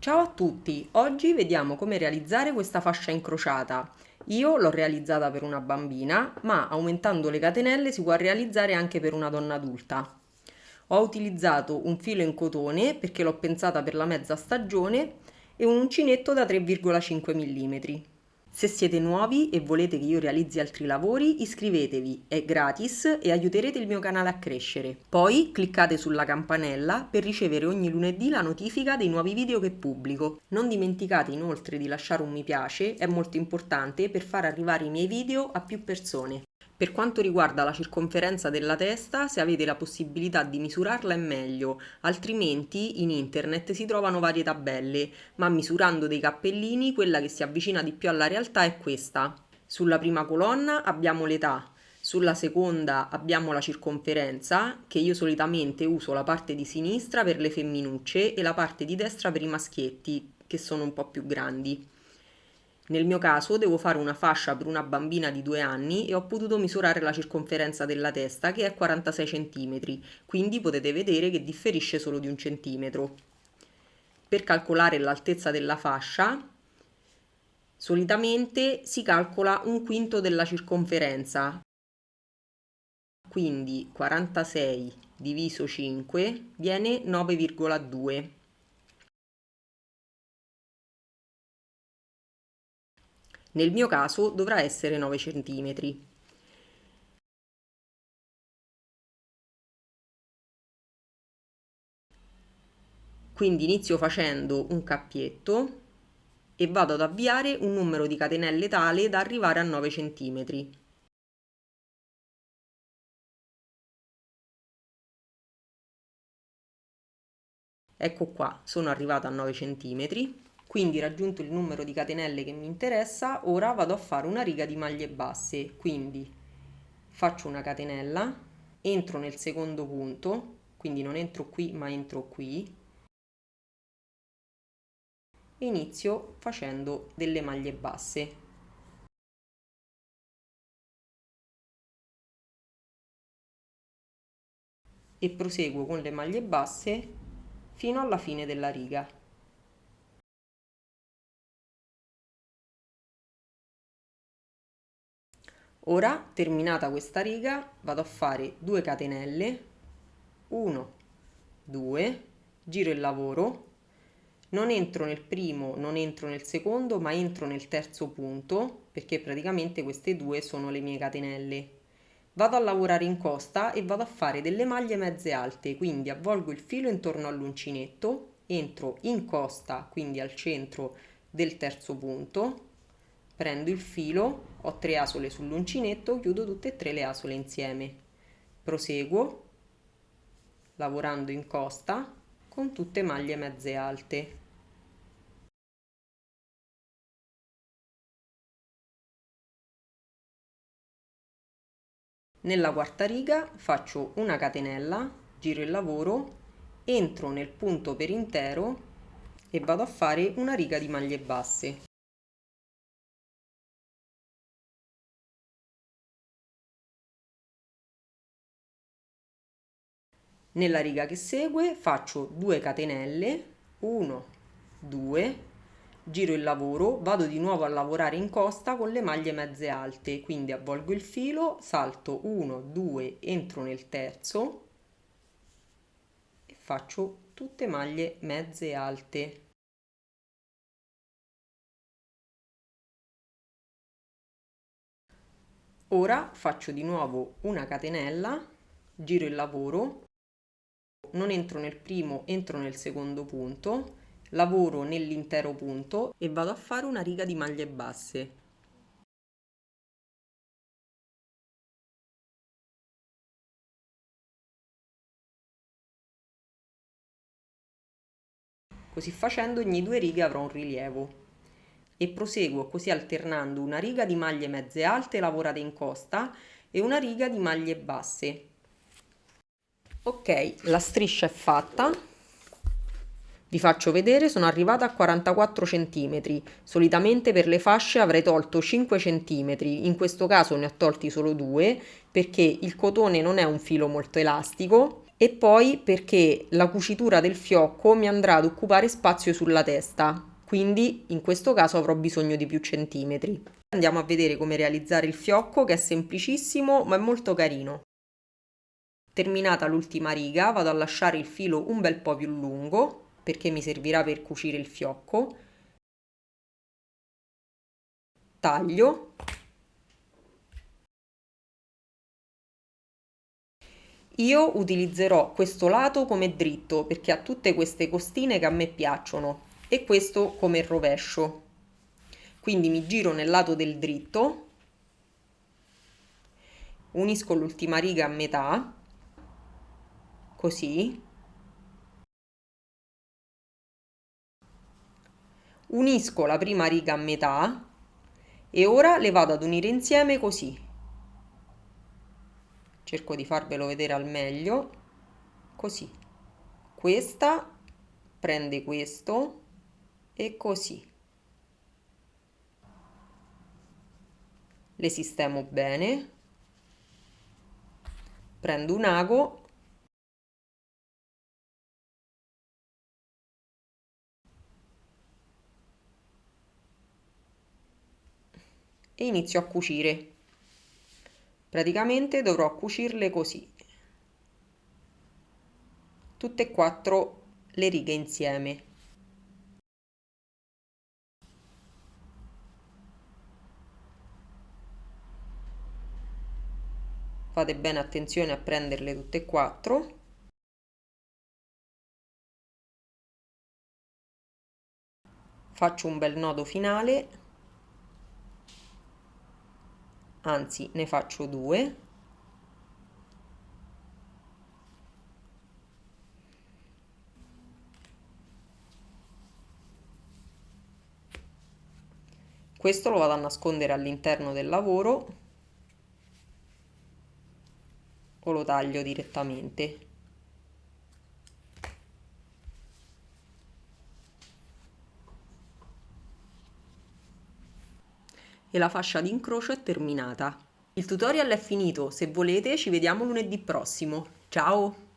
Ciao a tutti, oggi vediamo come realizzare questa fascia incrociata. Io l'ho realizzata per una bambina, ma aumentando le catenelle si può realizzare anche per una donna adulta. Ho utilizzato un filo in cotone perché l'ho pensata per la mezza stagione e un uncinetto da 3,5 mm. Se siete nuovi e volete che io realizzi altri lavori, iscrivetevi, è gratis e aiuterete il mio canale a crescere. Poi cliccate sulla campanella per ricevere ogni lunedì la notifica dei nuovi video che pubblico. Non dimenticate inoltre di lasciare un mi piace, è molto importante per far arrivare i miei video a più persone. Per quanto riguarda la circonferenza della testa, se avete la possibilità di misurarla è meglio, altrimenti in internet si trovano varie tabelle, ma misurando dei cappellini quella che si avvicina di più alla realtà è questa. Sulla prima colonna abbiamo l'età, sulla seconda abbiamo la circonferenza, che io solitamente uso la parte di sinistra per le femminucce e la parte di destra per i maschietti, che sono un po' più grandi. Nel mio caso devo fare una fascia per una bambina di 2 anni e ho potuto misurare la circonferenza della testa che è 46 cm, quindi potete vedere che differisce solo di 1 centimetro. Per calcolare l'altezza della fascia, solitamente si calcola 1/5 della circonferenza, quindi 46 diviso 5 viene 9,2. Nel mio caso dovrà essere 9 cm. Quindi inizio facendo un cappietto e vado ad avviare un numero di catenelle tale da arrivare a 9 cm. Ecco qua, sono arrivata a 9 cm. Quindi raggiunto il numero di catenelle che mi interessa, ora vado a fare una riga di maglie basse. Quindi faccio una catenella, entro nel secondo punto, quindi non entro qui ma entro qui, e inizio facendo delle maglie basse. E proseguo con le maglie basse fino alla fine della riga. Ora, terminata questa riga, vado a fare 2 catenelle, 1, 2, giro il lavoro, non entro nel primo, non entro nel secondo, ma entro nel terzo punto, perché praticamente queste due sono le mie catenelle. Vado a lavorare in costa e vado a fare delle maglie mezze alte, quindi avvolgo il filo intorno all'uncinetto, entro in costa, quindi al centro del terzo punto, prendo il filo, ho 3 asole sull'uncinetto, chiudo tutte e 3 le asole insieme. Proseguo lavorando in costa con tutte maglie mezze alte. Nella quarta riga faccio una catenella, giro il lavoro, entro nel punto per intero e vado a fare una riga di maglie basse. Nella riga che segue faccio 2 catenelle, 1, 2, giro il lavoro, vado di nuovo a lavorare in costa con le maglie mezze alte, quindi avvolgo il filo, salto 1, 2, entro nel terzo e faccio tutte maglie mezze alte. Ora faccio di nuovo una catenella, giro il lavoro, non entro nel primo, entro nel secondo punto, lavoro nell'intero punto e vado a fare una riga di maglie basse. Così facendo ogni 2 righe avrò un rilievo. E proseguo così alternando una riga di maglie mezze alte lavorate in costa e una riga di maglie basse. Ok, la striscia è fatta. Vi faccio vedere, sono arrivata a 44 cm. Solitamente per le fasce avrei tolto 5 cm, in questo caso ne ho tolti solo 2 perché il cotone non è un filo molto elastico e poi perché la cucitura del fiocco mi andrà ad occupare spazio sulla testa, quindi in questo caso avrò bisogno di più centimetri. Andiamo a vedere come realizzare il fiocco, che è semplicissimo ma è molto carino. Terminata l'ultima riga, vado a lasciare il filo un bel po' più lungo perché mi servirà per cucire il fiocco. Taglio. Io utilizzerò questo lato come dritto perché ha tutte queste costine che a me piacciono e questo come rovescio. Quindi mi giro nel lato del dritto, unisco l'ultima riga a metà, così, unisco la prima riga a metà e ora le vado ad unire insieme così. Cerco di farvelo vedere al meglio, così. Questa prende questo e così. Le sistemo bene, prendo un ago e inizio a cucire. Praticamente dovrò cucirle così, tutte e quattro le righe insieme. Fate bene attenzione a prenderle tutte e quattro. Faccio un bel nodo finale, anzi ne faccio due. Questo lo vado a nascondere all'interno del lavoro o lo taglio direttamente. E la fascia di incrocio è terminata. Il tutorial è finito, se volete ci vediamo lunedì prossimo. Ciao!